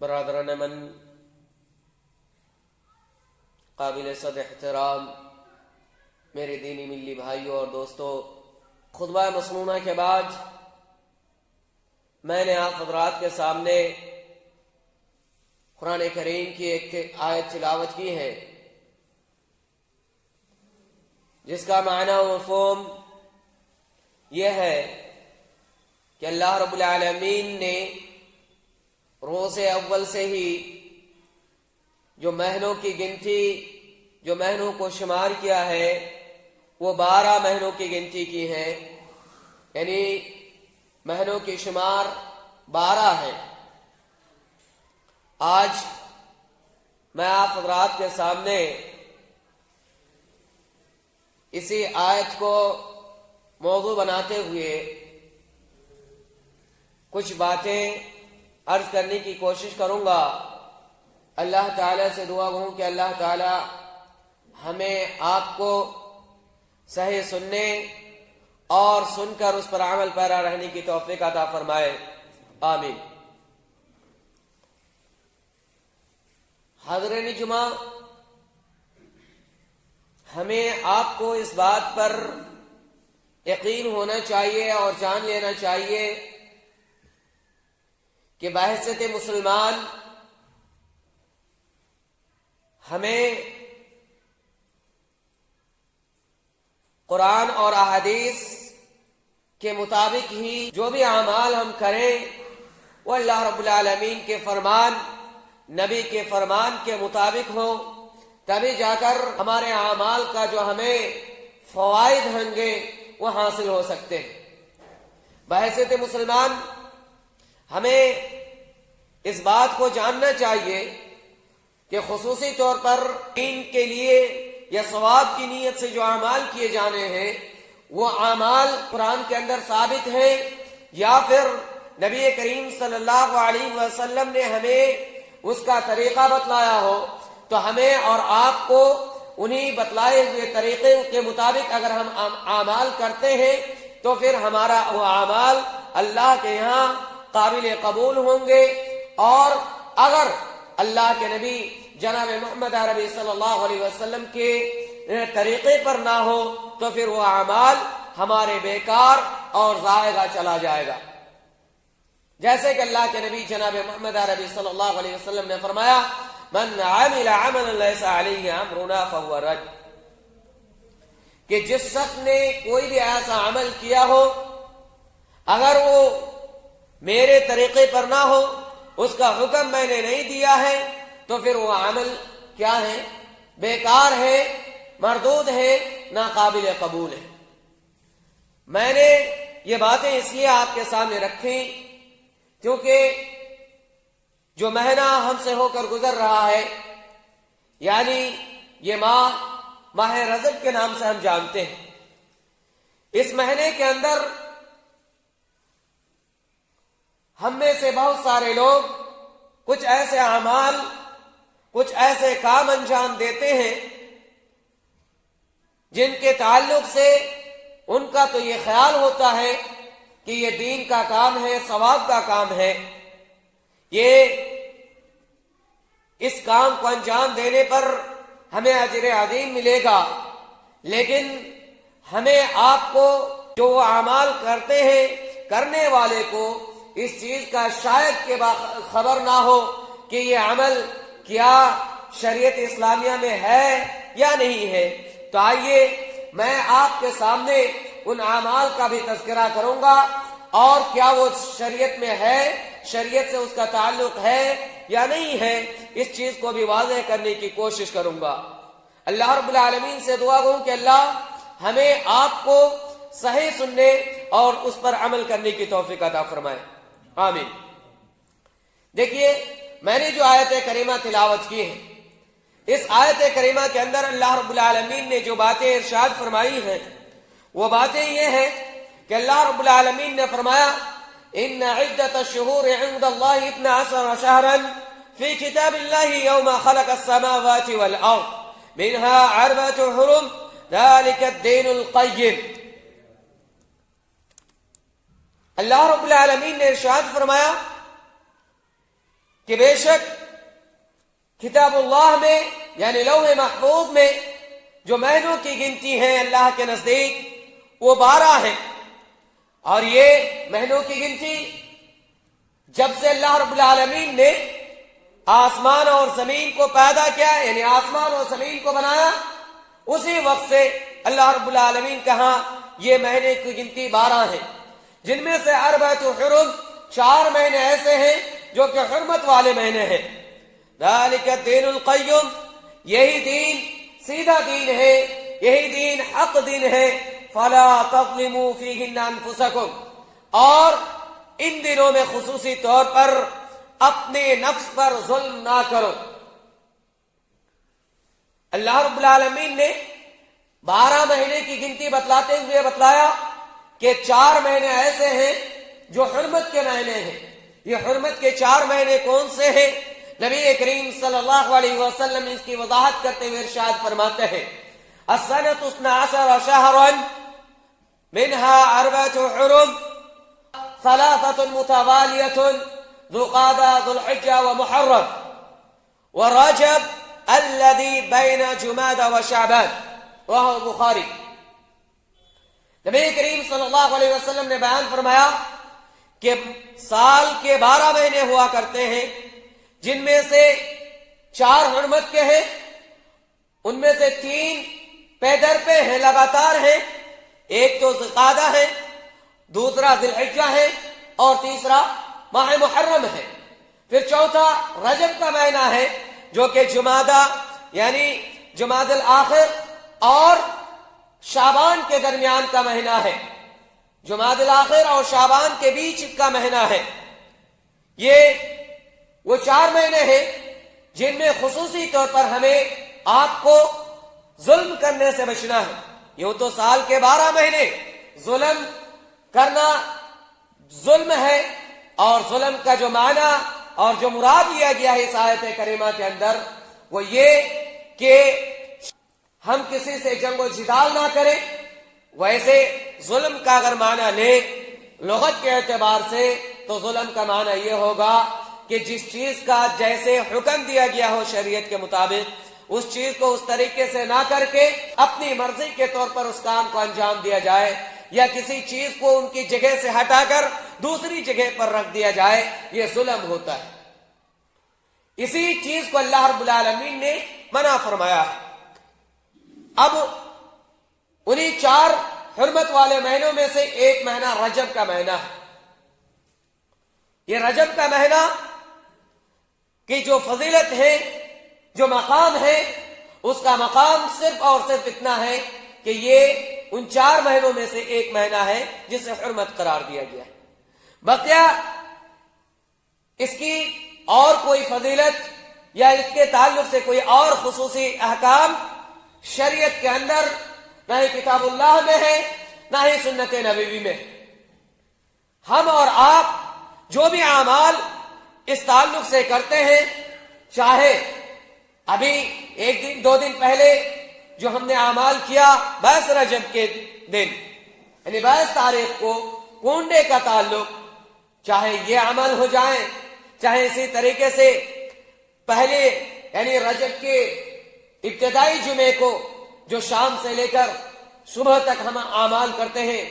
برادران من، قابل صد احترام میرے دینی ملی بھائیوں اور دوستوں، خطبہ مسنونہ کے بعد میں نے آپ حضرات کے سامنے قرآن کریم کی ایک آیت تلاوت کی ہے جس کا معنی و مفہوم یہ ہے کہ اللہ رب العالمین نے روز اول سے ہی جو مہینوں کی گنتی، جو مہینوں کو شمار کیا ہے وہ 12 مہینوں کی گنتی کی ہے، یعنی مہینوں کی شمار 12 ہے۔ آج میں آپ حضرات کے سامنے اسی آیت کو موضوع بناتے ہوئے کچھ باتیں عرض کرنے کی کوشش کروں گا۔ اللہ تعالیٰ سے دعا ہوں کہ اللہ تعالیٰ ہمیں آپ کو صحیح سننے اور سن کر اس پر عمل پیرا رہنے کی توفیق عطا فرمائے، آمین۔ حاضرین جمعہ، ہمیں آپ کو اس بات پر یقین ہونا چاہیے اور جان لینا چاہیے کہ بحیثیت مسلمان ہمیں قرآن اور احادیث کے مطابق ہی جو بھی اعمال ہم کریں وہ اللہ رب العالمین کے فرمان، نبی کے فرمان کے مطابق ہوں، تبھی جا کر ہمارے اعمال کا جو ہمیں فوائد ہوں گے وہ حاصل ہو سکتے ہیں۔ بحیثیت مسلمان ہمیں اس بات کو جاننا چاہیے کہ خصوصی طور پر دین کے لیے یا ثواب کی نیت سے جو اعمال کیے جانے ہیں وہ اعمال قرآن کے اندر ثابت ہیں یا پھر نبی کریم صلی اللہ علیہ وسلم نے ہمیں اس کا طریقہ بتلایا ہو، تو ہمیں اور آپ کو انہی بتلائے ہوئے طریقے کے مطابق اگر ہم اعمال کرتے ہیں تو پھر ہمارا وہ اعمال اللہ کے یہاں قابل قبول ہوں گے، اور اگر اللہ کے نبی جناب محمد عربی صلی اللہ علیہ وسلم کے طریقے پر نہ ہو تو پھر وہ اعمال ہمارے بیکار اور ضائع چلا جائے گا۔ جیسے کہ اللہ کے نبی جناب محمد عربی صلی اللہ علیہ وسلم نے فرمایا، من عمل عملا لیس علیہ امرنا فہو رد، کہ جس شخص نے کوئی بھی ایسا عمل کیا ہو اگر وہ میرے طریقے پر نہ ہو، اس کا حکم میں نے نہیں دیا ہے، تو پھر وہ عمل کیا ہے؟ بیکار ہے، مردود ہے، ناقابل قبول ہے۔ میں نے یہ باتیں اس لیے آپ کے سامنے رکھی کیونکہ جو مہینہ ہم سے ہو کر گزر رہا ہے، یعنی یہ ماہ رجب کے نام سے ہم جانتے ہیں، اس مہینے کے اندر ہم میں سے بہت سارے لوگ کچھ ایسے اعمال، کچھ ایسے کام انجام دیتے ہیں جن کے تعلق سے ان کا تو یہ خیال ہوتا ہے کہ یہ دین کا کام ہے، ثواب کا کام ہے، یہ اس کام کو انجام دینے پر ہمیں اجر عظیم ملے گا، لیکن ہمیں آپ کو جو وہ اعمال کرتے ہیں کرنے والے کو اس چیز کا شاید کہ خبر نہ ہو کہ یہ عمل کیا شریعت اسلامیہ میں ہے یا نہیں ہے۔ تو آئیے میں آپ کے سامنے ان اعمال کا بھی تذکرہ کروں گا اور کیا وہ شریعت میں ہے، شریعت سے اس کا تعلق ہے یا نہیں ہے، اس چیز کو بھی واضح کرنے کی کوشش کروں گا۔ اللہ رب العالمین سے دعا کروں کہ اللہ ہمیں آپ کو صحیح سننے اور اس پر عمل کرنے کی توفیق عطا فرمائے، آمین۔ دیکھیے، میں نے جو آیت کریمہ تلاوت کی ہے، اس آیت کریمہ کے اندر اللہ رب العالمین نے جو باتیں ارشاد فرمائی ہیں وہ باتیں یہ ہیں کہ اللہ رب العالمین نے فرمایا، ان عدت الشہور عند اللہ 12 شہرا فی کتاب اللہ یوم خلق السماوات والارض منها 4 حرم ذلك الدین القیم۔ اللہ رب العالمین نے ارشاد فرمایا کہ بے شک کتاب اللہ میں یعنی لوح محفوظ میں جو مہینوں کی گنتی ہے اللہ کے نزدیک وہ 12 ہیں. اور یہ مہینوں کی گنتی جب سے اللہ رب العالمین نے آسمان اور زمین کو پیدا کیا یعنی آسمان اور زمین کو بنایا اسی وقت سے اللہ رب العالمین کہا یہ مہینے کی گنتی 12 ہیں، جن میں سے اربعۃ حرم 4 مہینے ایسے ہیں جو کہ حرمت والے مہینے ہیں. ذالک الدین القیم، یہی دین سیدھا دین ہے، یہی دین حق دین ہے. فلا تظلموا فیہن انفسکم، اور ان دنوں میں خصوصی طور پر اپنے نفس پر ظلم نہ کرو. اللہ رب العالمین نے 12 مہینے کی گنتی بتلاتے ہوئے بتلایا کہ 4 مہینے ایسے ہیں جو حرمت کے مہینے ہیں. یہ حرمت کے 4 مہینے کون سے ہیں؟ نبی کریم صلی اللہ علیہ وسلم اس کی وضاحت کرتے ہوئے ارشاد فرماتے ہیں السنۃ 12 شہرا منها 4 حرم 3 متوالیۃ ذو قعدہ ذو الحجہ ومحرم ورجب الذي بين جمادى وشعبان رواه البخاری. نبی کریم صلی اللہ علیہ وسلم نے بیان فرمایا کہ سال کے 12 مہینے ہوا کرتے ہیں جن میں سے 4 حرمت کے ہیں، ان میں سے 3 پیدر پہ ہیں، لگاتار ہیں. ایک تو ذو القعدہ ہے، دوسرا ذی الحجہ ہے اور تیسرا ماہ محرم ہے. پھر چوتھا رجب کا مہینہ ہے جو کہ جمادہ یعنی جمادی الاخر اور شعبان کے درمیان کا مہینہ ہے. جمادی الاخر اور شعبان کے بیچ کا مہینہ ہے. یہ وہ 4 مہینے ہیں جن میں خصوصی طور پر ہمیں آپ کو ظلم کرنے سے بچنا ہے. یوں تو سال کے 12 مہینے ظلم کرنا ظلم ہے، اور ظلم کا جو معنی اور جو مراد لیا گیا ہے اس آیت کریمہ کے اندر وہ یہ کہ ہم کسی سے جنگ و جدال نہ کریں. ویسے ظلم کا اگر معنی لیں لغت کے اعتبار سے تو ظلم کا معنی یہ ہوگا کہ جس چیز کا جیسے حکم دیا گیا ہو شریعت کے مطابق اس چیز کو اس طریقے سے نہ کر کے اپنی مرضی کے طور پر اس کام کو انجام دیا جائے، یا کسی چیز کو ان کی جگہ سے ہٹا کر دوسری جگہ پر رکھ دیا جائے، یہ ظلم ہوتا ہے. اسی چیز کو اللہ رب العالمین نے منع فرمایا ہے. اب انہی 4 حرمت والے مہینوں میں سے ایک مہینہ رجب کا مہینہ ہے. یہ رجب کا مہینہ کی جو فضیلت ہے، جو مقام ہے، اس کا مقام صرف اور صرف اتنا ہے کہ یہ ان 4 مہینوں میں سے ایک مہینہ ہے جسے حرمت قرار دیا گیا ہے. بقیہ اس کی اور کوئی فضیلت یا اس کے تعلق سے کوئی اور خصوصی احکام شریعت کے اندر نہ ہی کتاب اللہ میں ہے نہ ہی سنت نبوی میں. ہم اور آپ جو بھی اعمال اس تعلق سے کرتے ہیں، چاہے ابھی 1 دن 2 دن پہلے جو ہم نے اعمال کیا 22 رجب کے دن یعنی 22 تاریخ کو کونڈے کا تعلق، چاہے یہ عمل ہو جائیں، چاہے اسی طریقے سے پہلے یعنی رجب کے ابتدائی جمعے کو جو شام سے لے کر صبح تک ہم اعمال کرتے ہیں،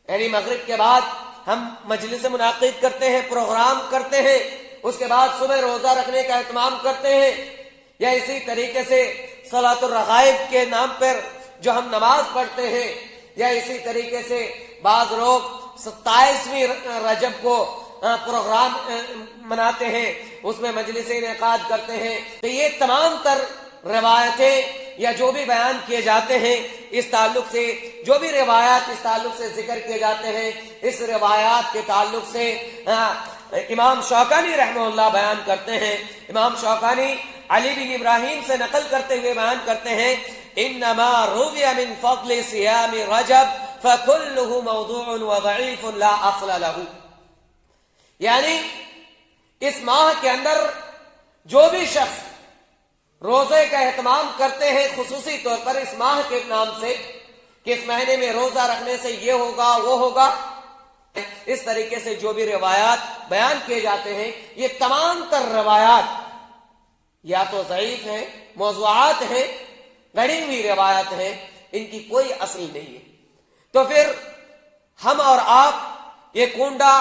یعنی مغرب کے بعد ہم مجلس منعقد کرتے ہیں، پروگرام کرتے ہیں، اس کے بعد صبح روزہ رکھنے کا اہتمام کرتے ہیں، یا اسی طریقے سے صلاۃ الرغائب کے نام پر جو ہم نماز پڑھتے ہیں، یا اسی طریقے سے بعض لوگ 27ویں رجب کو پروگرام مناتے ہیں، اس میں مجلس انعقاد کرتے ہیں. تو یہ تمام تر روایتیں یا جو بھی بیان کیے جاتے ہیں اس تعلق سے، جو بھی روایات اس تعلق سے ذکر کیے جاتے ہیں، اس روایات کے تعلق سے امام شوکانی رحمہ اللہ بیان کرتے ہیں. امام شوکانی علی بن ابراہیم سے نقل کرتے ہوئے بیان کرتے ہیں انما روی من فضل صیام رجب فکلہ موضوع وضعیف لا اصل له. یعنی اس ماہ کے اندر جو بھی شخص روزے کا اہتمام کرتے ہیں خصوصی طور پر اس ماہ کے نام سے کہ اس مہینے میں روزہ رکھنے سے یہ ہوگا وہ ہوگا، اس طریقے سے جو بھی روایات بیان کیے جاتے ہیں یہ تمام تر روایات یا تو ضعیف ہیں، موضوعات ہیں، گڑھی ہوئی روایات ہیں، ان کی کوئی اصل نہیں ہے۔ تو پھر ہم اور آپ یہ کنڈا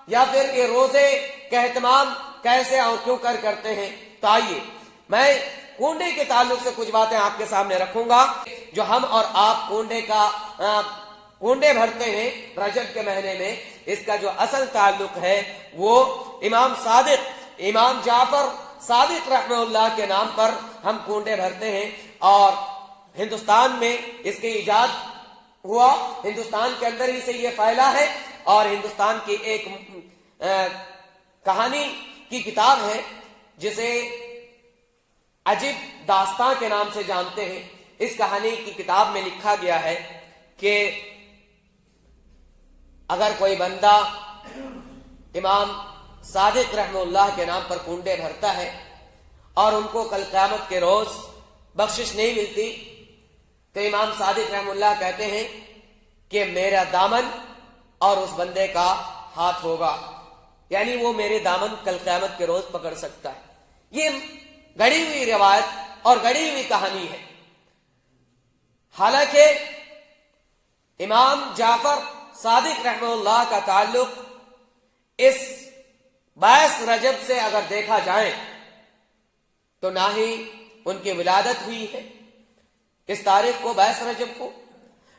یا پھر یہ روزے کا اہتمام کیسے اور کیوں کرتے ہیں؟ تو آئیے میں کنڈے کے تعلق سے کچھ باتیں آپ کے سامنے رکھوں گا جو ہم اور آپ کنڈے بھرتے ہیں رجب کے مہینے میں، اس کا جو اصل تعلق ہے وہ امام جعفر صادق رحمہ اللہ کے نام پر ہم کنڈے بھرتے ہیں، اور ہندوستان میں اس کی ایجاد ہوا، ہندوستان کے اندر ہی سے یہ پھیلا ہے، اور ہندوستان کی ایک کہانی کی کتاب ہے جسے عجیب داستان کے نام سے جانتے ہیں۔ اس کہانی کی کتاب میں لکھا گیا ہے کہ اگر کوئی بندہ امام صادق رحمہ اللہ کے نام پر کنڈے بھرتا ہے اور ان کو کل قیامت کے روز بخشش نہیں ملتی، تو امام صادق رحمہ اللہ کہتے ہیں کہ میرا دامن اور اس بندے کا ہاتھ ہوگا، یعنی وہ میرے دامن کل قیامت کے روز پکڑ سکتا ہے۔ یہ گڑھی ہوئی روایت اور گڑھی ہوئی کہانی ہے، حالانکہ امام جعفر صادق رحمہ اللہ کا تعلق اس 22 رجب سے اگر دیکھا جائے تو نہ ہی ان کی ولادت ہوئی ہے اس تاریخ کو 22 رجب کو،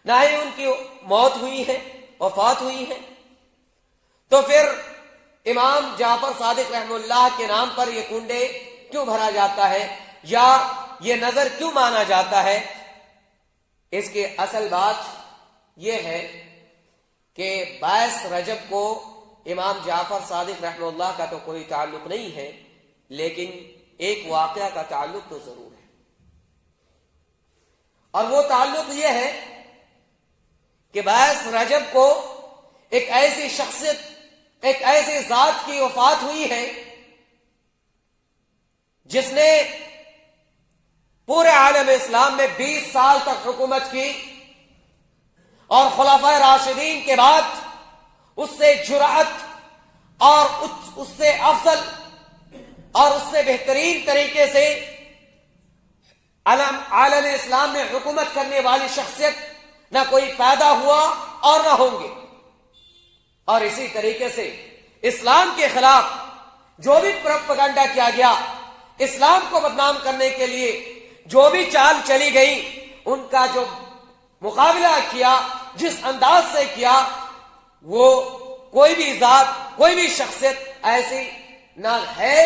نہ ہی ان کی موت ہوئی ہے، وفات ہوئی ہے۔ تو پھر امام جعفر صادق رحمہ اللہ کے نام پر یہ کنڈے کیوں بھرا جاتا ہے یا یہ نظر کیوں مانا جاتا ہے؟ اس کی اصل بات یہ ہے کہ 22 رجب کو امام جعفر صادق رحمہ اللہ کا تو کوئی تعلق نہیں ہے، لیکن ایک واقعہ کا تعلق تو ضرور ہے، اور وہ تعلق یہ ہے کہ 22 رجب کو ایک ایسی شخصیت، ایک ایسی ذات کی وفات ہوئی ہے جس نے پورے عالم اسلام میں 20 سال تک حکومت کی، اور خلفائے راشدین کے بعد اس سے جرأت اور اس سے افضل اور اس سے بہترین طریقے سے عالم اسلام میں حکومت کرنے والی شخصیت نہ کوئی پیدا ہوا اور نہ ہوں گے۔ اور اسی طریقے سے اسلام کے خلاف جو بھی پروپیگنڈا کیا گیا، اسلام کو بدنام کرنے کے لیے جو بھی چال چلی گئی، ان کا جو مقابلہ کیا، جس انداز سے کیا، وہ کوئی بھی ذات، کوئی بھی شخصیت ایسی نہ ہے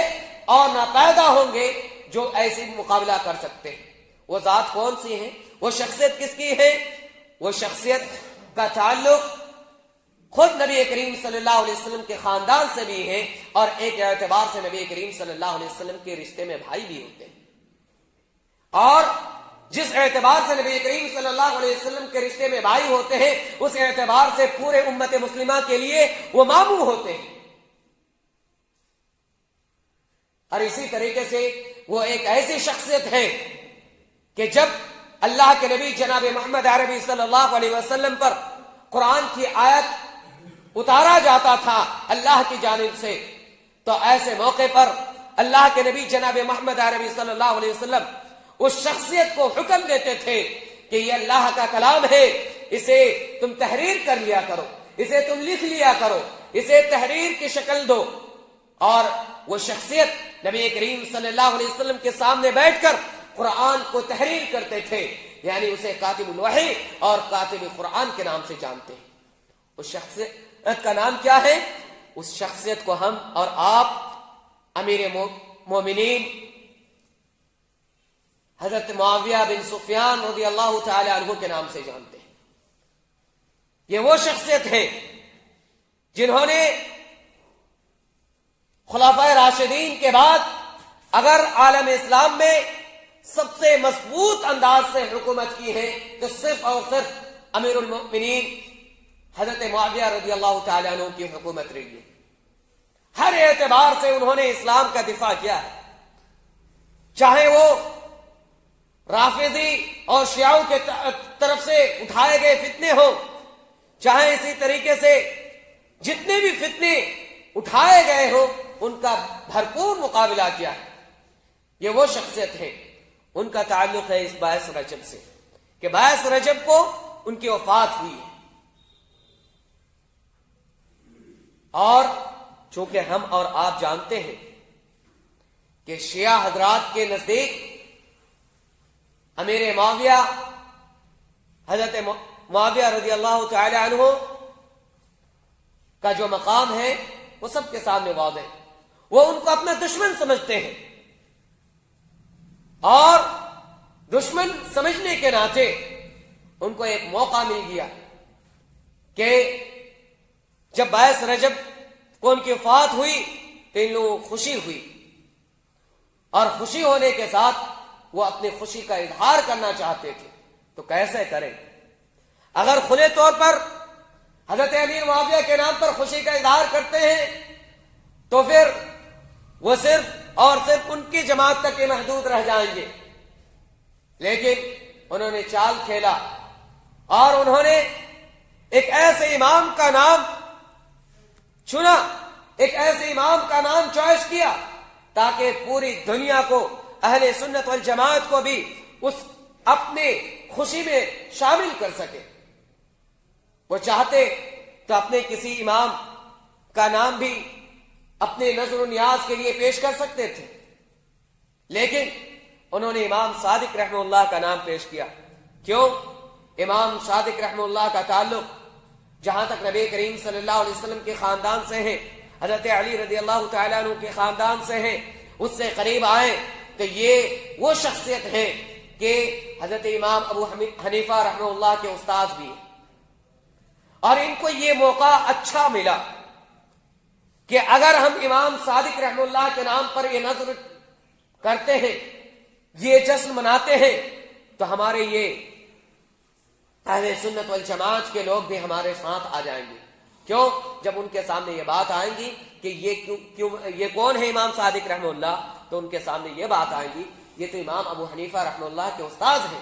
اور نہ پیدا ہوں گے جو ایسی مقابلہ کر سکتے ہیں۔ وہ ذات کون سی ہے؟ وہ شخصیت کس کی ہے؟ وہ شخصیت کا تعلق خود نبی کریم صلی اللہ علیہ وسلم کے خاندان سے بھی ہے، اور ایک اعتبار سے نبی کریم صلی اللہ علیہ وسلم کے رشتے میں بھائی بھی ہوتے ہیں، اور جس اعتبار سے نبی کریم صلی اللہ علیہ وسلم کے رشتے میں بھائی ہوتے ہیں، اس اعتبار سے پورے امت مسلمہ کے لیے وہ ماموں ہوتے ہیں۔ اور اسی طریقے سے وہ ایک ایسی شخصیت ہے کہ جب اللہ کے نبی جناب محمد عربی صلی اللہ علیہ وسلم پر قرآن کی آیت اتارا جاتا تھا اللہ کی جانب سے، تو ایسے موقع پر اللہ کے نبی جناب محمد عربی صلی اللہ علیہ وسلم اس شخصیت کو حکم دیتے تھے کہ یہ اللہ کا کلام ہے، اسے تم تحریر کر لیا کرو، اسے تم لکھ لیا کرو، اسے تحریر کی شکل دو۔ اور وہ شخصیت نبی کریم صلی اللہ علیہ وسلم کے سامنے بیٹھ کر قرآن کو تحریر کرتے تھے، یعنی اسے کاتب الوحی اور کاتب قرآن کے نام سے جانتے ہیں۔ اس شخصیت کا نام کیا ہے؟ اس شخصیت کو ہم اور آپ امیر مومنین حضرت معاویہ بن سفیان رضی اللہ تعالی عنہ کے نام سے جانتے ہیں۔ یہ وہ شخصیت ہے جنہوں نے خلفائے راشدین کے بعد اگر عالم اسلام میں سب سے مضبوط انداز سے حکومت کی ہے تو صرف اور صرف امیر المؤمنین حضرت معاویہ رضی اللہ تعالی عنہ کی حکومت رہی ہے۔ ہر اعتبار سے انہوں نے اسلام کا دفاع کیا ہے، چاہے وہ رافضی اور شیعوں کے طرف سے اٹھائے گئے فتنے ہوں، چاہے اسی طریقے سے جتنے بھی فتنے اٹھائے گئے ہو ان کا بھرپور مقابلہ کیا ہے. یہ وہ شخصیت ہے، ان کا تعلق ہے اس 22 رجب سے کہ 22 رجب کو ان کی وفات ہوئی ہے. اور چونکہ ہم اور آپ جانتے ہیں کہ شیعہ حضرات کے نزدیک امیر معاویہ حضرت معاویہ رضی اللہ تعالی عنہ کا جو مقام ہے وہ سب کے سامنے واضح ہے. وہ ان کو اپنا دشمن سمجھتے ہیں، اور دشمن سمجھنے کے ناطے ان کو ایک موقع مل گیا کہ جب 22 رجب کو ان کی وفات ہوئی تو ان لوگوں کو خوشی ہوئی، اور خوشی ہونے کے ساتھ وہ اپنی خوشی کا اظہار کرنا چاہتے تھے. تو کیسے کریں؟ اگر کھلے طور پر حضرت امیر معاویہ کے نام پر خوشی کا اظہار کرتے ہیں تو پھر وہ صرف اور صرف ان کی جماعت تک کے محدود رہ جائیں گے. لیکن انہوں نے چال کھیلا اور انہوں نے ایک ایسے امام کا نام چنا، ایک ایسے امام کا نام چوائس کیا تاکہ پوری دنیا کو، اہل سنت والجماعت کو بھی اس اپنے خوشی میں شامل کر سکے. وہ چاہتے تو اپنے کسی امام کا نام بھی اپنے نظر و نیاز کے لیے پیش کر سکتے تھے، لیکن انہوں نے امام صادق رحمہ اللہ کا نام پیش کیا. کیوں؟ امام صادق رحمہ اللہ کا تعلق جہاں تک نبی کریم صلی اللہ علیہ وسلم کے خاندان سے ہے، حضرت علی رضی اللہ تعالیٰ عنہ کے خاندان سے ہے، اس سے قریب آئے تو یہ وہ شخصیت ہے کہ حضرت امام ابو حنیفہ رحمہ اللہ کے استاد بھی ہیں. اور ان کو یہ موقع اچھا ملا کہ اگر ہم امام صادق رحمہ اللہ کے نام پر یہ نظر کرتے ہیں، یہ جشن مناتے ہیں، تو ہمارے یہ اہل سنت والجماعت کے لوگ بھی ہمارے ساتھ آ جائیں گے. کیوں؟ جب ان کے سامنے یہ بات آئیں گی کہ یہ کون ہے امام صادق رحمہ اللہ، تو ان کے سامنے یہ بات آئیں گی یہ تو امام ابو حنیفہ رحمہ اللہ کے استاد ہیں.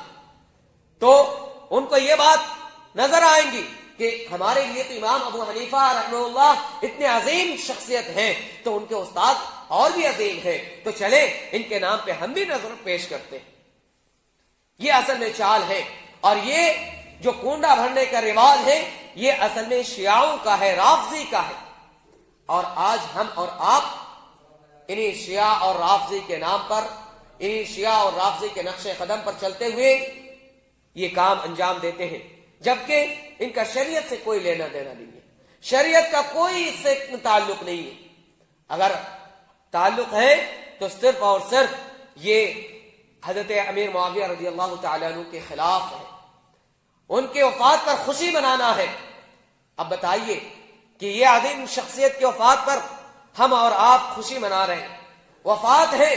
تو ان کو یہ بات نظر آئیں گی کہ ہمارے لیے تو امام ابو حنیفہ رحمہ اللہ اتنے عظیم شخصیت ہیں، تو ان کے استاد اور بھی عظیم ہیں، تو چلیں ان کے نام پہ ہم بھی نظر پیش کرتے ہیں. یہ اصل میں چال ہے. اور یہ جو کنڈا بھرنے کا رواج ہے یہ اصل میں شیعوں کا ہے، رافضی کا ہے. اور آج ہم اور آپ انہی شیعہ اور رافضی کے نام پر، انہی شیعہ اور رافضی کے نقش قدم پر چلتے ہوئے یہ کام انجام دیتے ہیں، جبکہ ان کا شریعت سے کوئی لینا دینا نہیں ہے. شریعت کا کوئی اس سے تعلق نہیں ہے. اگر تعلق ہے تو صرف اور صرف یہ حضرت امیر معاویہ رضی اللہ تعالیٰ عنہ کے خلاف ہے، ان کے وفات پر خوشی منانا ہے. اب بتائیے کہ یہ عظیم شخصیت کی وفات پر ہم اور آپ خوشی منا رہے ہیں، وفات ہے،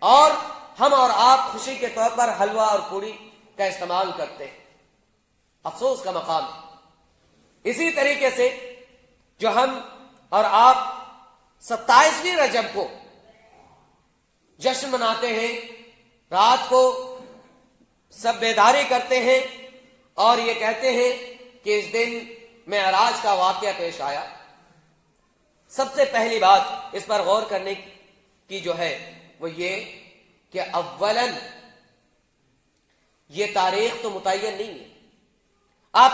اور ہم اور آپ خوشی کے طور پر حلوہ اور پوری کا استعمال کرتے ہیں. افسوس کا مقام ہے. اسی طریقے سے جو ہم اور آپ 27ویں رجب کو جشن مناتے ہیں، رات کو سب بیداری کرتے ہیں اور یہ کہتے ہیں کہ اس دن معراج کا واقعہ پیش آیا. سب سے پہلی بات اس پر غور کرنے کی جو ہے وہ یہ کہ اولاً یہ تاریخ تو متعین نہیں ہے. آپ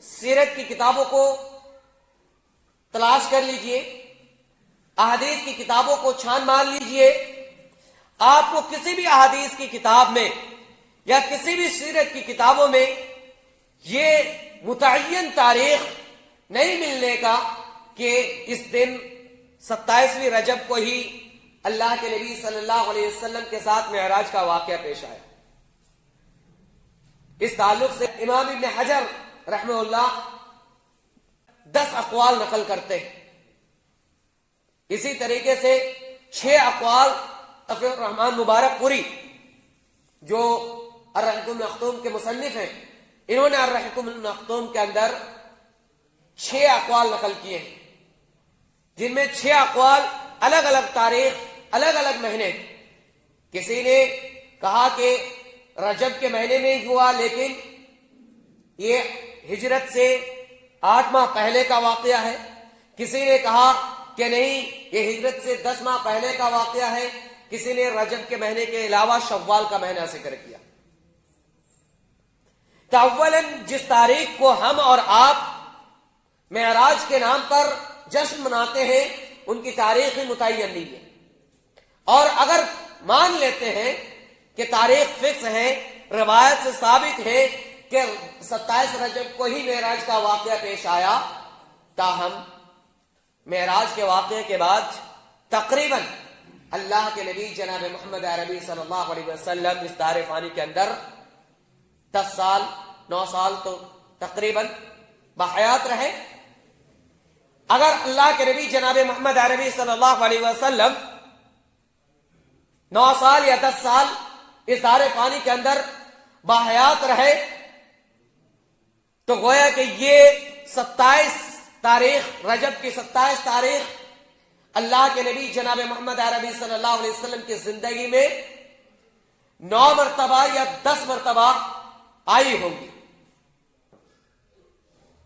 سیرت کی کتابوں کو تلاش کر لیجئے، احادیث کی کتابوں کو چھان مار لیجئے، آپ کو کسی بھی احادیث کی کتاب میں یا کسی بھی سیرت کی کتابوں میں یہ متعین تاریخ نہیں ملنے کا کہ اس دن 27ویں رجب کو ہی اللہ کے نبی صلی اللہ علیہ وسلم کے ساتھ معراج کا واقعہ پیش آیا. اس تعلق سے امام ابن حجر رحمہ اللہ 10 اقوال نقل کرتے ہیں. اسی طریقے سے 6 اقوال تقی الرحمن مبارک پوری جو الرحیق المختوم کے مصنف ہیں، انہوں نے الرحیق المختوم کے اندر 6 اقوال نقل کیے ہیں، جن میں 6 اقوال الگ الگ تاریخ، الگ الگ مہینے. کسی نے کہا کہ رجب کے مہینے میں ہوا، لیکن یہ ہجرت سے 8 ماہ پہلے کا واقعہ ہے، کسی نے کہا کہ نہیں یہ ہجرت سے 10 ماہ پہلے کا واقعہ ہے، کسی نے رجب کے مہینے کے علاوہ شوال کا مہینہ ذکر کیا۔ تو اولاً جس تاریخ کو ہم اور آپ معراج کے نام پر جشن مناتے ہیں ان کی تاریخ ہی متعین نہیں ہے، اور اگر مان لیتے ہیں کہ تاریخ فکس ہے، روایت سے ثابت ہے کہ 27 رجب کو ہی معراج کا واقعہ پیش آیا، تاہم معراج کے واقعے کے بعد تقریباً اللہ کے نبی جناب محمد عربی صلی اللہ علیہ وسلم اس دار فانی کے اندر 10 سال 9 سال تو تقریباً بحیات رہے۔ اگر اللہ کے نبی جناب محمد عربی صلی اللہ علیہ وسلم 9 سال یا 10 سال اس دار فانی کے اندر بحیات رہے تو گویا کہ یہ 27 تاریخ رجب کی 27 تاریخ اللہ کے نبی جناب محمد عربی صلی اللہ علیہ وسلم کی زندگی میں 9 مرتبہ یا 10 مرتبہ آئی ہوں گی۔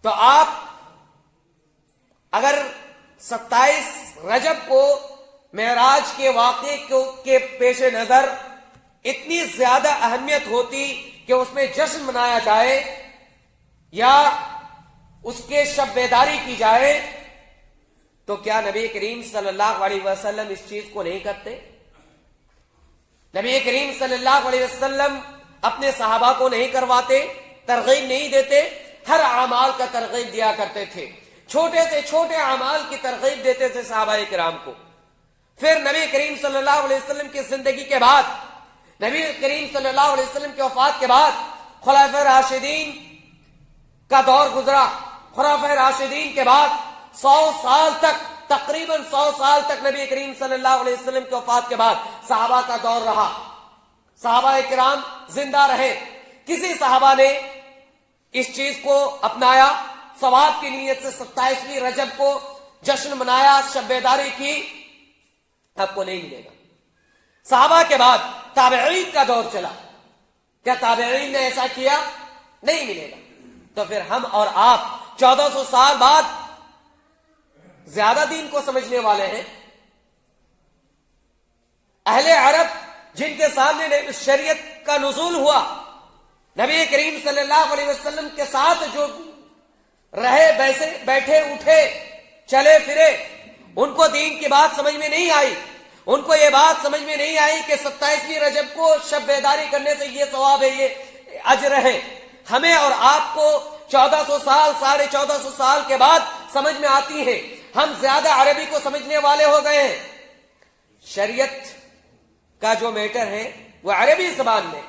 تو آپ اگر 27 رجب کو معراج کے واقعے کے پیش نظر اتنی زیادہ اہمیت ہوتی کہ اس میں جشن منایا جائے یا اس کے شب بیداری کی جائے تو کیا نبی کریم صلی اللہ علیہ وسلم اس چیز کو نہیں کرتے؟ نبی کریم صلی اللہ علیہ وسلم اپنے صحابہ کو نہیں کرواتے، ترغیب نہیں دیتے؟ ہر اعمال کا ترغیب دیا کرتے تھے، چھوٹے سے چھوٹے اعمال کی ترغیب دیتے تھے صحابہ کرام کو۔ پھر نبی کریم صلی اللہ علیہ وسلم کی زندگی کے بعد، نبی کریم صلی اللہ علیہ وسلم کی وفات کے بعد خلفائے راشدین کا دور گزرا۔ خلفائے راشدین کے بعد 100 سال تک، تقریباً 100 سال تک نبی کریم صلی اللہ علیہ وسلم کی وفات کے بعد صحابہ کا دور رہا، صحابہ کرام زندہ رہے۔ کسی صحابہ نے اس چیز کو اپنایا، ثواب کی نیت سے 27ویں رجب کو جشن منایا، شب بیداری کی؟ آپ کو نہیں ملے گا۔ صحابہ کے بعد تابعین کا دور چلا، کیا تابعین نے ایسا کیا؟ نہیں ملے گا۔ تو پھر ہم اور آپ 1400 سال بعد زیادہ دین کو سمجھنے والے ہیں۔ اہل عرب جن کے سامنے شریعت کا نزول ہوا، نبی کریم صلی اللہ علیہ وسلم کے ساتھ جو رہے، بیٹھے اٹھے چلے پھرے، ان کو دین کی بات سمجھ میں نہیں آئی۔ ان کو یہ بات سمجھ میں نہیں آئی کہ 27ویں رجب کو شب بیداری کرنے سے یہ ثواب ہے، یہ اجر ہے۔ ہمیں اور آپ کو 1400 سال 1450 سال کے بعد سمجھ میں آتی ہے۔ ہم زیادہ عربی کو سمجھنے والے ہو گئے ہیں۔ شریعت کا جو میٹر ہے وہ عربی زبان میں،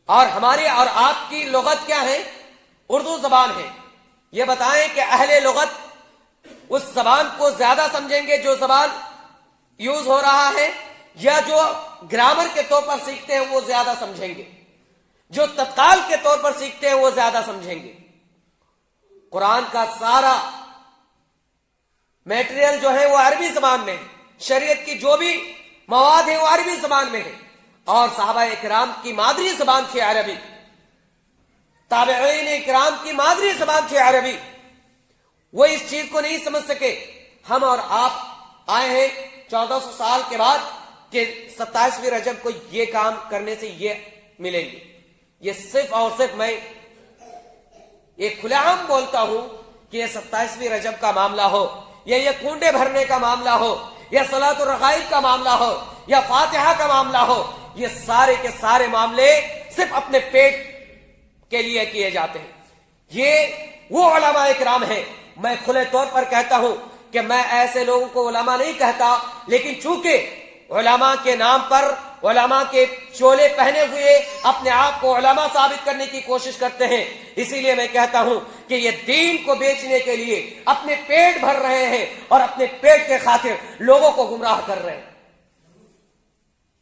اور ہماری اور آپ کی لغت کیا ہے؟ اردو زبان ہے۔ یہ بتائیں کہ اہل لغت اس زبان کو زیادہ سمجھیں گے جو زبان یوز ہو رہا ہے، یا جو گرامر کے طور پر سیکھتے ہیں وہ زیادہ سمجھیں گے؟ جو تتقال کے طور پر سیکھتے ہیں وہ زیادہ سمجھیں گے۔ قرآن کا سارا میٹریل جو ہے وہ عربی زبان میں ہے، شریعت کی جو بھی مواد ہے وہ عربی زبان میں ہے، اور صحابہ اکرام کی مادری زبان تھی عربی، تابعین اکرام کی مادری زبان تھی عربی۔ وہ اس چیز کو نہیں سمجھ سکے۔ ہم اور آپ آئے ہیں 1400 سال کے بعد کہ 27ویں رجب کو یہ کام کرنے سے یہ ملیں گے۔ یہ صرف اور صرف میں یہ کھلا عام بولتا ہوں کہ یہ 27ویں رجب کا معاملہ ہو، یا یہ کنڈے بھرنے کا معاملہ ہو، یا صلاۃ الرغائب کا معاملہ ہو، یا فاتحہ کا معاملہ ہو، یہ سارے کے سارے معاملے صرف اپنے پیٹ کے لیے کیے جاتے ہیں۔ یہ وہ علماء اکرام ہیں۔ میں کھلے طور پر کہتا ہوں کہ میں ایسے لوگوں کو علماء نہیں کہتا، لیکن چونکہ علماء کے نام پر، علماء کے چولے پہنے ہوئے اپنے آپ کو علماء ثابت کرنے کی کوشش کرتے ہیں، اسی لیے میں کہتا ہوں کہ یہ دین کو بیچنے کے لیے اپنے پیٹ بھر رہے ہیں، اور اپنے پیٹ کے خاطر لوگوں کو گمراہ کر رہے ہیں،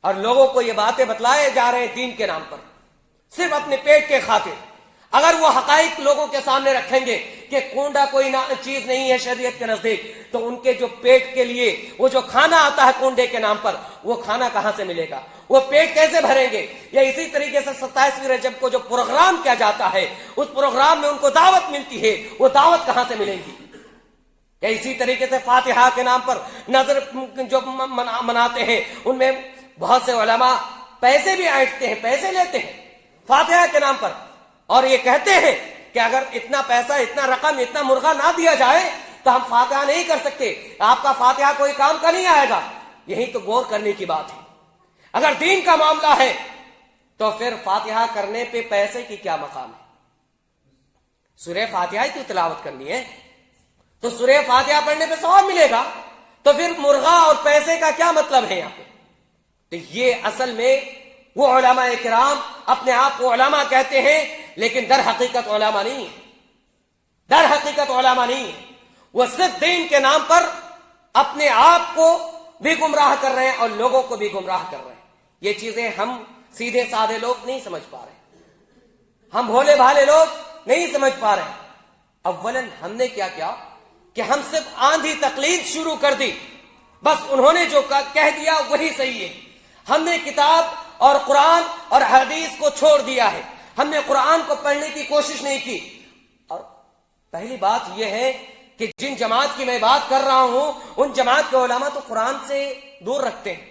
اور لوگوں کو یہ باتیں بتلائے جا رہے ہیں دین کے نام پر، صرف اپنے پیٹ کے خاطر۔ اگر وہ حقائق لوگوں کے سامنے رکھیں گے کہ کونڈا کوئی چیز نہیں ہے شریعت کے نزدیک، تو ان کے جو پیٹ کے لیے وہ جو کھانا آتا ہے کونڈے کے نام پر، وہ کھانا کہاں سے ملے گا؟ وہ پیٹ کیسے بھریں گے؟ یا اسی طریقے سے 27ویں رجب کو جو پروگرام کیا جاتا ہے، اس پروگرام میں ان کو دعوت ملتی ہے، وہ دعوت کہاں سے ملے گی؟ یا اسی طریقے سے فاتحہ کے نام پر نظر جو مناتے ہیں، ان میں بہت سے علماء پیسے بھی اینٹتے ہیں، پیسے لیتے ہیں فاتحہ کے نام پر، اور یہ کہتے ہیں کہ اگر اتنا پیسہ، اتنا رقم، اتنا مرغہ نہ دیا جائے تو ہم فاتحہ نہیں کر سکتے، آپ کا فاتحہ کوئی کام کا نہیں آئے گا۔ یہی تو غور کرنے کی بات ہے۔ اگر دین کا معاملہ ہے تو پھر فاتحہ کرنے پہ پیسے کی کیا مقام ہے؟ سورہ فاتحہ کی تلاوت کرنی ہے تو سورہ فاتحہ پڑھنے پہ ثواب ملے گا، تو پھر مرغا اور پیسے کا کیا مطلب ہے یہاں پہ؟ تو یہ اصل میں وہ علماء کرام اپنے آپ کو علماء کہتے ہیں، لیکن در حقیقت علماء نہیں ہے، در حقیقت علماء نہیں ہے۔ وہ صرف دین کے نام پر اپنے آپ کو بھی گمراہ کر رہے ہیں اور لوگوں کو بھی گمراہ کر رہے ہیں۔ یہ چیزیں ہم سیدھے سادے لوگ نہیں سمجھ پا رہے، ہم بھولے بھالے لوگ نہیں سمجھ پا رہے۔ اولاً ہم نے کیا کیا کہ ہم صرف آندھی تقلید شروع کر دی، بس انہوں نے جو کہہ دیا وہی صحیح ہے۔ ہم نے کتاب اور قرآن اور حدیث کو چھوڑ دیا ہے، ہم نے قرآن کو پڑھنے کی کوشش نہیں کی۔ اور پہلی بات یہ ہے کہ جن جماعت کی میں بات کر رہا ہوں، ان جماعت کے علماء تو قرآن سے دور رکھتے ہیں۔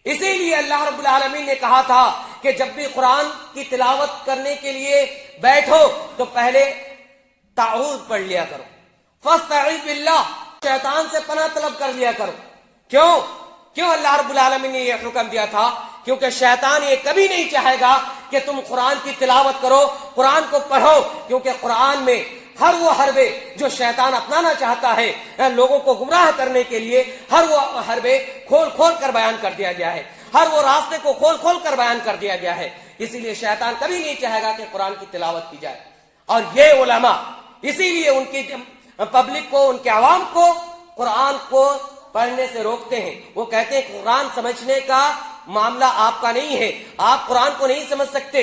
اسی لیے اللہ رب العالمین نے کہا تھا کہ جب بھی قرآن کی تلاوت کرنے کے لیے بیٹھو تو پہلے تعوذ پڑھ لیا کرو، فاستعذ باللہ، شیطان سے پناہ طلب کر لیا کرو۔ کیوں اللہ رب العالمین نے یہ حکم دیا تھا؟ کیونکہ شیطان یہ کبھی نہیں چاہے گا کہ تم قرآن کی تلاوت کرو، قرآن کو پڑھو، کیونکہ قرآن میں ہر وہ حربے جو شیطان اپنانا چاہتا ہے لوگوں کو گمراہ کرنے کے لیے، ہر وہ حربے کھول کھول کر بیان کر دیا گیا ہے، ہر وہ راستے کو کھول کھول کر بیان کر دیا گیا ہے۔ اسی لیے شیطان کبھی نہیں چاہے گا کہ قرآن کی تلاوت کی جائے۔ اور یہ علماء اسی لیے ان کی پبلک کو، ان کے عوام کو قرآن کو پڑھنے سے روکتے ہیں۔ وہ کہتے ہیں کہ قرآن سمجھنے کا معاملہ آپ کا نہیں ہے، آپ قرآن کو نہیں سمجھ سکتے۔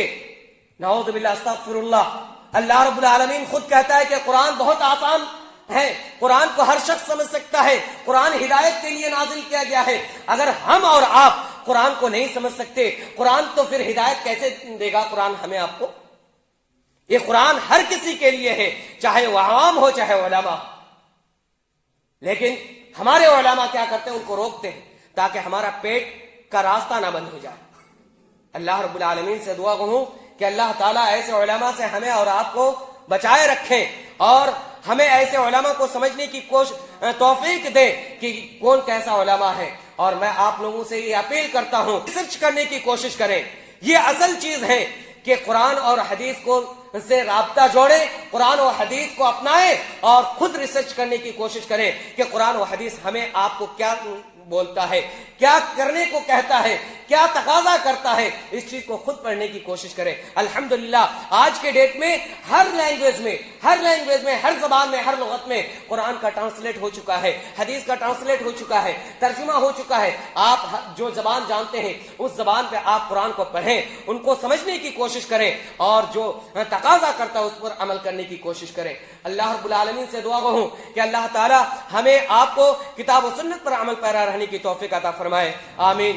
نعوذ باللہ، استغفر اللہ۔ اللہ رب العالمین خود کہتا ہے کہ قرآن بہت آسان ہے، قرآن کو ہر شخص سمجھ سکتا ہے، قرآن ہدایت کے لیے نازل کیا گیا ہے۔ اگر ہم اور آپ قرآن کو نہیں سمجھ سکتے، قرآن تو پھر ہدایت کیسے دے گا قرآن ہمیں آپ کو؟ یہ قرآن ہر کسی کے لیے ہے، چاہے وہ عوام ہو چاہے علماء۔ لیکن ہمارے علماء کیا کرتے ہیں؟ ان کو روکتے ہیں تاکہ ہمارا پیٹ کا راستہ نہ بند ہو جائے۔ اللہ رب العالمین سے دعا ہوں کہ اللہ تعالیٰ ایسے علماء سے ہمیں اور آپ کو بچائے رکھیں، اور ہمیں ایسے علماء کو سمجھنے کی توفیق دے کہ کون کیسا علماء ہے۔ اور میں آپ لوگوں سے یہ اپیل کرتا ہوں، ریسرچ کرنے کی کوشش کریں۔ یہ اصل چیز ہے کہ قرآن اور حدیث کو سے رابطہ جوڑیں، قرآن و حدیث کو اپنائیں اور خود ریسرچ کرنے کی کوشش کریں کہ قرآن و حدیث ہمیں آپ کو کیا بولتا ہے، کیا کرنے کو کہتا ہے، کیا تقاضا کرتا ہے۔ اس چیز کو خود پڑھنے کی کوشش کریں۔ الحمدللہ آج کے ڈیٹ میں ہر لینگویج میں ہر زبان میں، ہر لغت میں قرآن کا ٹرانسلیٹ ہو چکا ہے، حدیث کا ٹرانسلیٹ ہو چکا ہے، ترجمہ ہو چکا ہے۔ آپ جو زبان جانتے ہیں اس زبان پہ آپ قرآن کو پڑھیں، ان کو سمجھنے کی کوشش کریں، اور جو تقاضا کرتا ہے اس پر عمل کرنے کی کوشش کریں۔ اللہ رب العالمین سے دعا ہوں کہ اللہ تعالی ہمیں آپ کو کتاب و سنت پر عمل پیرا رہنے کی توفیق عطا فرمائے۔ آمین۔